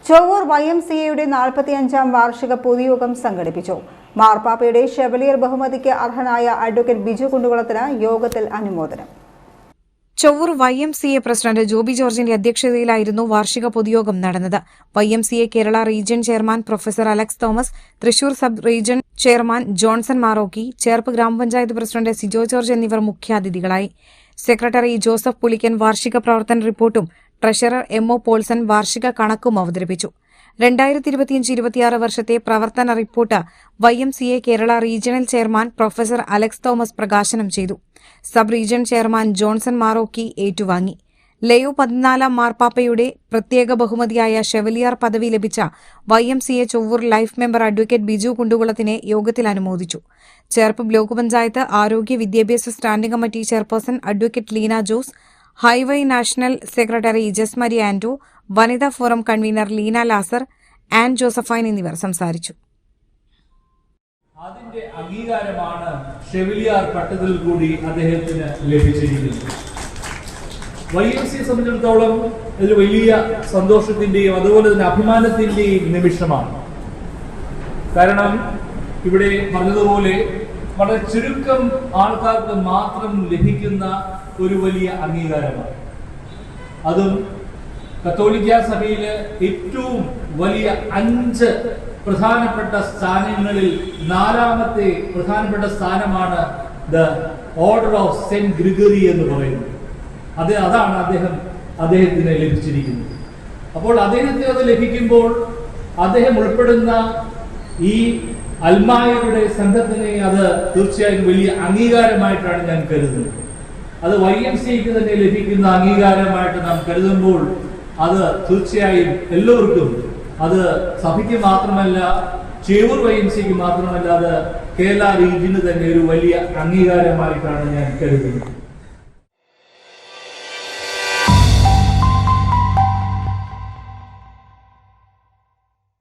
ചൊവ്വൂർ YMCAയുടെ 45ാം വാർഷിക പൊതുയോഗം സംഘടിപ്പിച്ചു. മാർപ്പാപ്പയുടെ ഷെവലിയർ ബഹുമതിക്ക് അർഹനായ അഡ്വക്കേറ്റ് ബിജു കുണ്ടുകുളത്തിന് യോഗത്തിൽ അനുമോദനം. ചൊവ്വൂർ YMCA പ്രസിഡന്റ് ജോബി ജോർജിന്റെ അധ്യക്ഷതയിലായിരുന്നു വാർഷിക പൊതുയോഗം നടന്നത്. YMCA Kerala region chairman professor Alex Thomas, Thrissur sub region chairman Johnson Marokki, Cherpu ഗ്രാമപഞ്ചായത്ത് പ്രസിഡന്റ് സിജോ ജോർജ് എന്നിവർ മുഖ്യാതിഥികളായി. സെക്രട്ടറി ജോസഫ് പുളിക്കൻ വാർഷിക പ്രവർത്തന റിപ്പോർട്ടും ട്രഷറർ MO പോൾസൺ വാർഷിക കണക്കും അവതരിപ്പിച്ചു. 2025-26 വർഷത്തെ പ്രവർത്തന report YMCA Kerala regional chairman professor Alex Thomas പ്രകാശനം ചെയ്തു. Sub region chairman Johnson Marokki ഏറ്റുവാങ്ങി. ലയോ 14 മാർപ്പാപ്പയുടെ പ്രത്യേക ബഹുമതിയായ ഷെവലിയർ പദവി ലഭിച്ച YMCA Chovvoor life member advocate Biju കുണ്ടുകുളത്തിനെ യോഗത്തിൽ അനുമോദിച്ചു. ചേർപ്പ് ബ്ലോക്ക് പഞ്ചായത്ത് ആരോഗ്യ വിദ്യാഭ്യാസ standing committee chairperson advocate Leena Jose, highway national secretary Jesmary Ando, വനിതാ ഫോറം കൺവീനർ ലീന ലാസർ, ആൻ ജോസഫൈൻ എന്നിവർ സംസാരിച്ചു. അതിന്റെ അംഗീകാരമാണ് ഷെവലിയർ പട്ടത്തിൽ കൂടി അദ്ദേഹത്തിന് ലഭിച്ചിരിക്കുന്നത്. YMCA സംബന്ധിച്ചിടത്തോളം ഇത് വലിയ സന്തോഷത്തിന്റെയും അതുപോലെ തന്നെ അഭിമാനത്തിന്റെയും നിമിഷമാണ്. കാരണം ഇവിടെ പറഞ്ഞതുപോലെ വളരെ ചുരുക്കം ആൾക്കാർക്ക് മാത്രം ലഭിക്കുന്ന ഒരു വലിയ അംഗീകാരമാണ്. അതും കത്തോലിക്ക സഭയിലെ ഏറ്റവും വലിയ 5 പ്രധാനപ്പെട്ട സ്ഥാനങ്ങളിൽ 4ാമത്തെ പ്രധാനപ്പെട്ട സ്ഥാനമാണ് the order of saint Gregory എന്ന് പറയുന്നത്. അതാണ് അദ്ദേഹത്തിന് ലഭിച്ചിരിക്കുന്നത്. അപ്പോൾ അദ്ദേഹത്തിന് അത് ലഭിക്കുമ്പോൾ അദ്ദേഹം ഉൾപ്പെടുന്ന ഈ അൽമായരുടെ സംഘത്തിനെ അത് തീർച്ചയായും വലിയ അംഗീകാരമായിട്ടാണ് ഞാൻ കരുതുന്നത്. അത് YMCAക്ക് തന്നെ ലഭിക്കുന്ന അംഗീകാരമായിട്ട് നാം കരുതുമ്പോൾ അത് തീർച്ചയായും എല്ലാവർക്കും, അത് സഭയ്ക്ക് മാത്രമല്ല, ചേവൂർ YMCAക്ക് മാത്രമല്ല, അത് കേരള റീജിയന് തന്നെ ഒരു വലിയ അംഗീകാരമായിട്ടാണ് ഞാൻ കരുതുന്നത്.